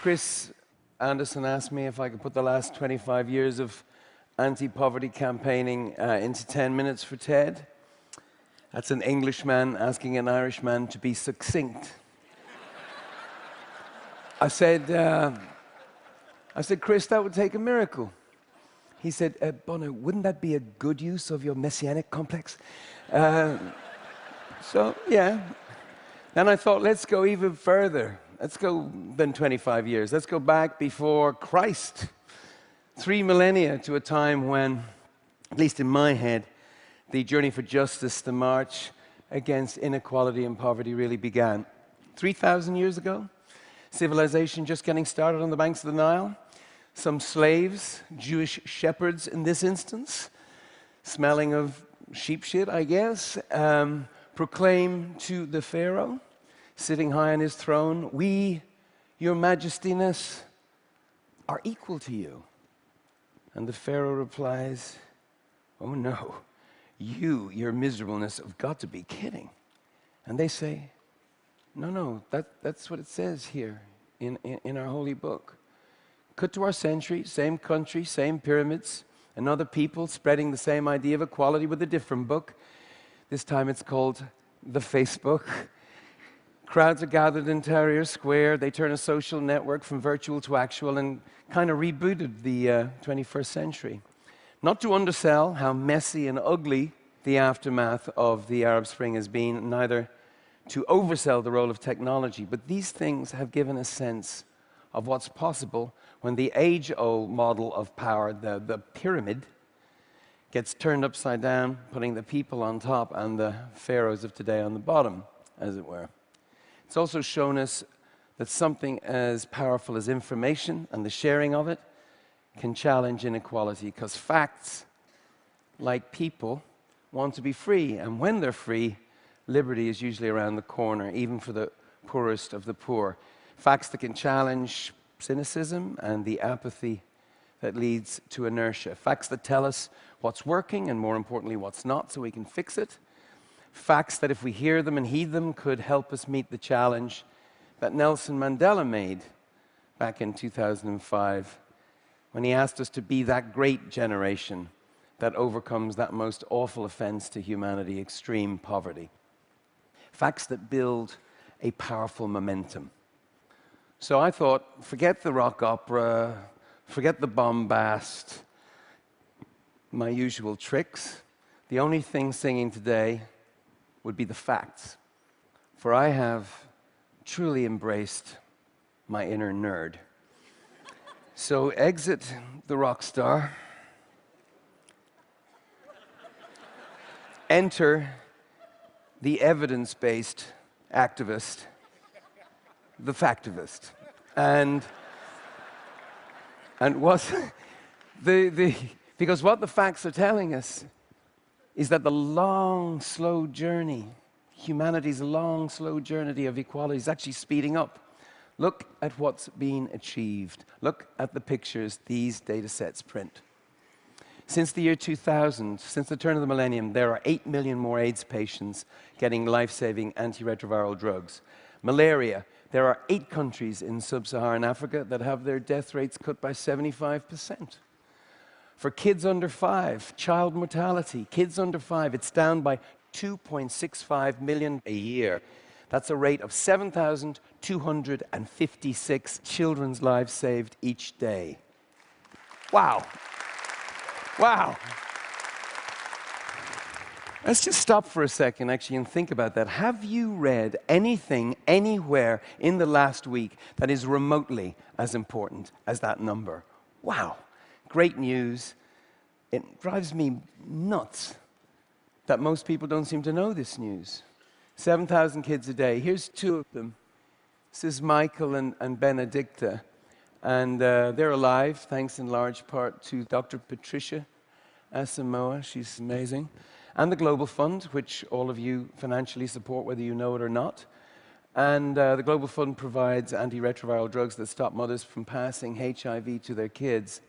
Chris Anderson asked me if I could put the last 25 years of anti-poverty campaigning into 10 minutes for TED. That's an Englishman asking an Irishman to be succinct. I said, Chris, that would take a miracle. He said, Bono, wouldn't that be a good use of your messianic complex? So, yeah. Then I thought, let's go even further. Let's go than 25 years. Let's go back before Christ. 3 millennia to a time when, at least in my head, the journey for justice, the march against inequality and poverty really began. 3,000 years ago, civilization just getting started on the banks of the Nile. Some slaves, Jewish shepherds in this instance, smelling of sheep shit, I guess, proclaim to the Pharaoh, sitting high on his throne, "We, your majestiness, are equal to you." And the Pharaoh replies, "Oh no, you, your miserableness, have got to be kidding." And they say, no, that's what it says here in our holy book. Cut to our century, same country, same pyramids, and other people spreading the same idea of equality with a different book. This time it's called the Facebook. Crowds are gathered in Tahrir Square. They turn a social network from virtual to actual and kind of rebooted the 21st century. Not to undersell how messy and ugly the aftermath of the Arab Spring has been, neither to oversell the role of technology, but these things have given a sense of what's possible when the age-old model of power, the pyramid, gets turned upside down, putting the people on top and the pharaohs of today on the bottom, as it were. It's also shown us that something as powerful as information and the sharing of it can challenge inequality, because facts, like people, want to be free, and when they're free, liberty is usually around the corner, even for the poorest of the poor. Facts that can challenge cynicism and the apathy that leads to inertia. Facts that tell us what's working and, more importantly, what's not, so we can fix it. Facts that, if we hear them and heed them, could help us meet the challenge that Nelson Mandela made back in 2005 when he asked us to be that great generation that overcomes that most awful offense to humanity, extreme poverty. Facts that build a powerful momentum. So I thought, forget the rock opera, forget the bombast, my usual tricks. The only thing singing today would be the facts. For I have truly embraced my inner nerd. So exit the rock star. Enter the evidence-based activist, the factivist. And what because what the facts are telling us is that the long, slow journey, humanity's long, slow journey of equality is actually speeding up. Look at what's being achieved. Look at the pictures these data sets print. Since the year 2000, since the turn of the millennium, there are 8 million more AIDS patients getting life-saving antiretroviral drugs. Malaria, there are 8 countries in sub-Saharan Africa that have their death rates cut by 75%. For kids under 5, child mortality, kids under 5, it's down by 2.65 million a year. That's a rate of 7,256 children's lives saved each day. Wow. Wow. Let's just stop for a second, actually, and think about that. Have you read anything, anywhere in the last week that is remotely as important as that number? Wow. Great news. It drives me nuts that most people don't seem to know this news. 7,000 kids a day. Here's 2 of them. This is Michael and Benedicta. And they're alive, thanks in large part to Dr. Patricia Asamoah. She's amazing. And the Global Fund, which all of you financially support, whether you know it or not. And the Global Fund provides antiretroviral drugs that stop mothers from passing HIV to their kids.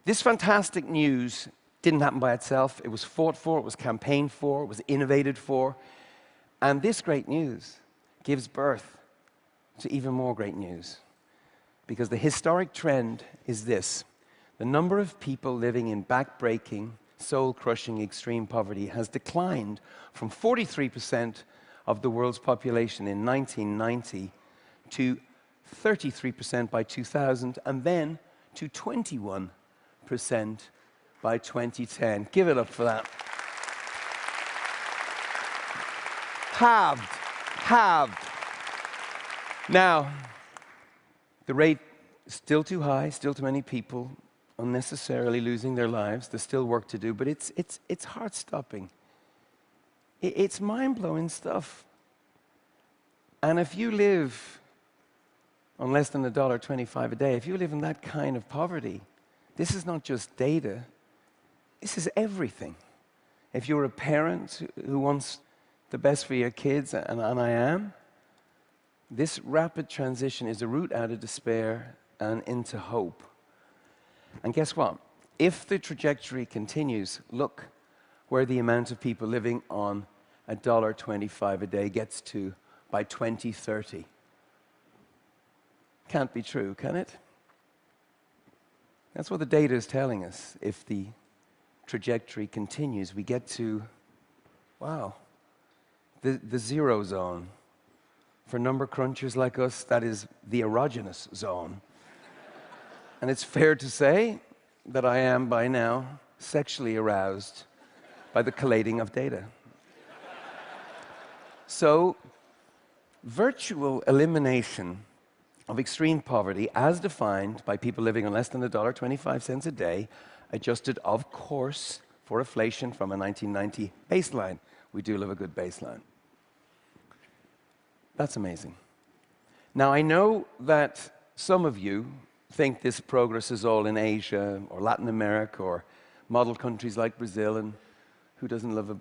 This fantastic news didn't happen by itself. It was fought for, it was campaigned for, it was innovated for. And this great news gives birth to even more great news. Because the historic trend is this: the number of people living in back-breaking, soul-crushing extreme poverty has declined from 43% of the world's population in 1990 to 33% by 2000, and then to 21% by 2010. Give it up for that. Halved. Halved. Now, the rate is still too high, still too many people unnecessarily losing their lives. There's still work to do, but it's heart-stopping. It's mind-blowing stuff. And if you live on less than $1.25 a day, if you live in that kind of poverty, this is not just data, this is everything. If you're a parent who wants the best for your kids, and I am, this rapid transition is a route out of despair and into hope. And guess what? If the trajectory continues, look where the amount of people living on $1.25 a day gets to by 2030. Can't be true, can it? That's what the data is telling us. If the trajectory continues, we get to, wow, the zero zone. For number crunchers like us, that is the erogenous zone. And it's fair to say that I am, by now, sexually aroused by the collating of data. So, virtual elimination of extreme poverty, as defined by people living on less than $1.25 a day, adjusted, of course, for inflation from a 1990 baseline. We do love a good baseline. That's amazing. Now, I know that some of you think this progress is all in Asia or Latin America or model countries like Brazil, and who doesn't love a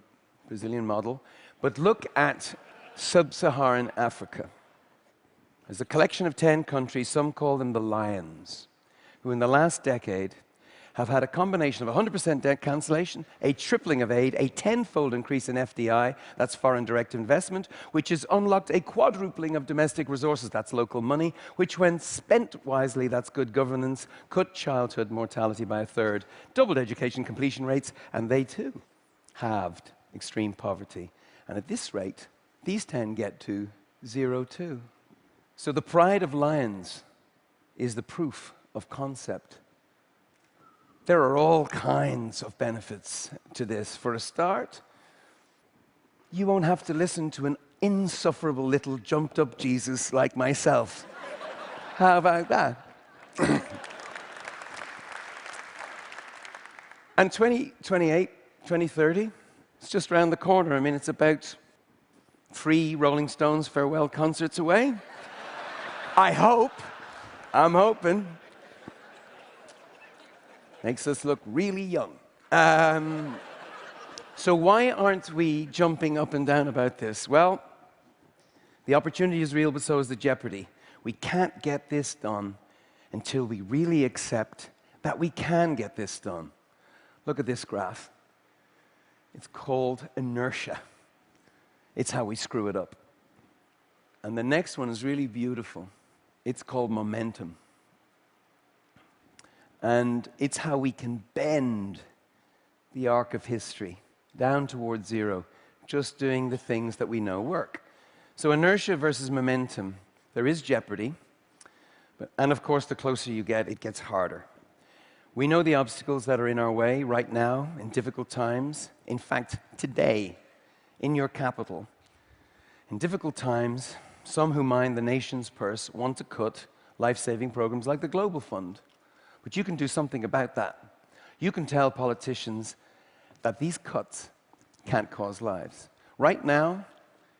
Brazilian model? But look at sub-Saharan Africa. There's a collection of 10 countries, some call them the Lions, who in the last decade have had a combination of 100% debt cancellation, a tripling of aid, a tenfold increase in FDI, that's foreign direct investment, which has unlocked a quadrupling of domestic resources, that's local money, which when spent wisely, that's good governance, cut childhood mortality by a third, doubled education completion rates, and they too halved extreme poverty. And at this rate, these 10 get to 0 too. So the pride of Lions is the proof of concept. There are all kinds of benefits to this. For a start, you won't have to listen to an insufferable little jumped-up Jesus like myself. How about that? And 2028, 2030, it's just around the corner. I mean, it's about 3 Rolling Stones farewell concerts away. I hope. I'm hoping. Makes us look really young. So why aren't we jumping up and down about this? Well, the opportunity is real, but so is the jeopardy. We can't get this done until we really accept that we can get this done. Look at this graph. It's called inertia. It's how we screw it up. And the next one is really beautiful. It's called momentum. And it's how we can bend the arc of history down towards zero, just doing the things that we know work. So inertia versus momentum, there is jeopardy, and of course, the closer you get, it gets harder. We know the obstacles that are in our way right now, in difficult times. In fact, today, in your capital, in difficult times, some who mind the nation's purse want to cut life-saving programs like the Global Fund. But you can do something about that. You can tell politicians that these cuts can't cause lives. Right now,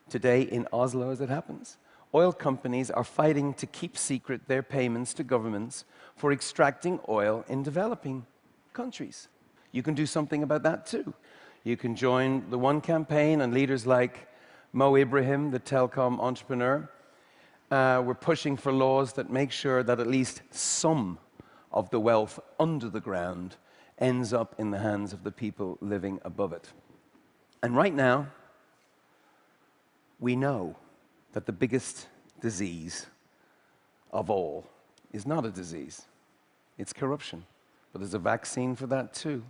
today in Oslo as it happens, oil companies are fighting to keep secret their payments to governments for extracting oil in developing countries. You can do something about that too. You can join the One campaign, and leaders like Mo Ibrahim, the telecom entrepreneur, we're pushing for laws that make sure that at least some of the wealth under the ground ends up in the hands of the people living above it. And right now, we know that the biggest disease of all is not a disease. It's corruption. But there's a vaccine for that too.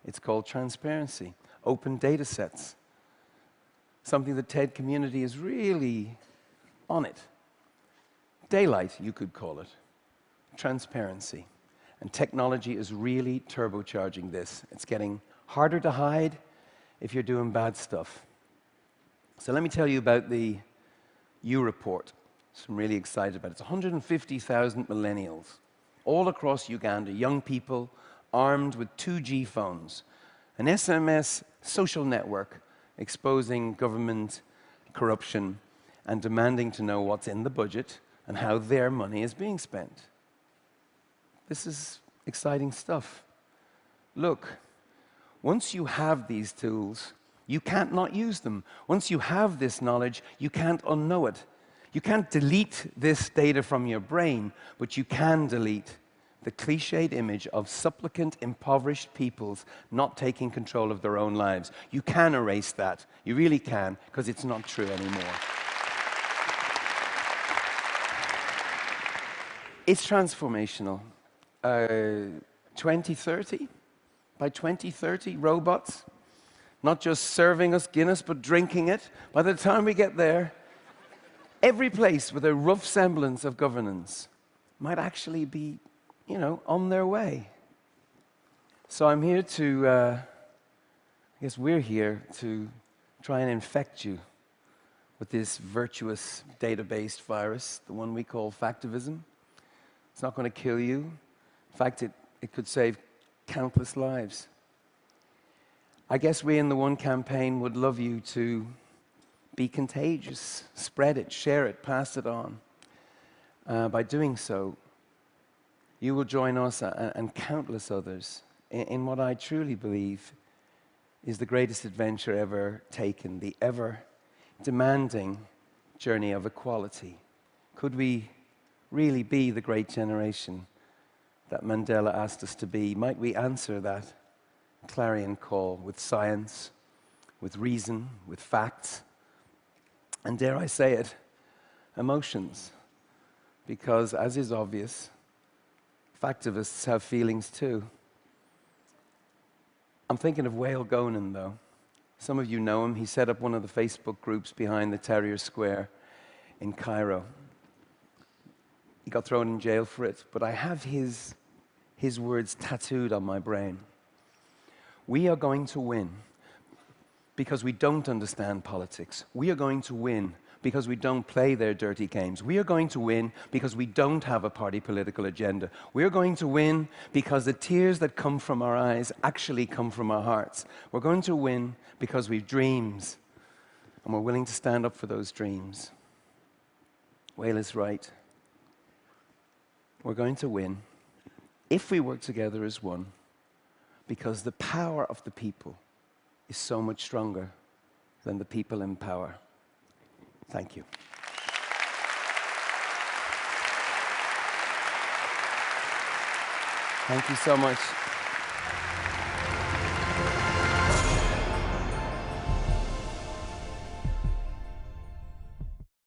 It's called transparency, open data sets, something the TED community is really on it. Daylight, you could call it. Transparency. And technology is really turbocharging this. It's getting harder to hide if you're doing bad stuff. So let me tell you about the U report. So I'm really excited about it. It's 150,000 millennials all across Uganda, young people armed with 2G phones, an SMS social network exposing government corruption and demanding to know what's in the budget and how their money is being spent. This is exciting stuff. Look, once you have these tools, you can't not use them. Once you have this knowledge, you can't unknow it. You can't delete this data from your brain, but you can delete the cliched image of supplicant, impoverished peoples not taking control of their own lives. You can erase that. You really can, because it's not true anymore. It's transformational. 2030, by 2030, robots, not just serving us Guinness, but drinking it. By the time we get there, every place with a rough semblance of governance might actually be, on their way. So I'm here to, I guess we're here to try and infect you with this virtuous data-based virus, the one we call factivism. It's not going to kill you. In fact, it could save countless lives. I guess we in the One campaign would love you to be contagious, spread it, share it, pass it on. By doing so, you will join us and countless others in what I truly believe is the greatest adventure ever taken, the ever demanding journey of equality. Could we really be the great generation that Mandela asked us to be? Might we answer that clarion call with science, with reason, with facts, and dare I say it, emotions? Because, as is obvious, factivists have feelings too. I'm thinking of Wael Gonan, though. Some of you know him. He set up one of the Facebook groups behind the Tahrir Square in Cairo. He got thrown in jail for it, but I have his words tattooed on my brain. We are going to win because we don't understand politics. We are going to win because we don't play their dirty games. We are going to win because we don't have a party political agenda. We are going to win because the tears that come from our eyes actually come from our hearts. We're going to win because we've dreams, and we're willing to stand up for those dreams. Wael is right. We're going to win if we work together as one, because the power of the people is so much stronger than the people in power. Thank you. Thank you so much.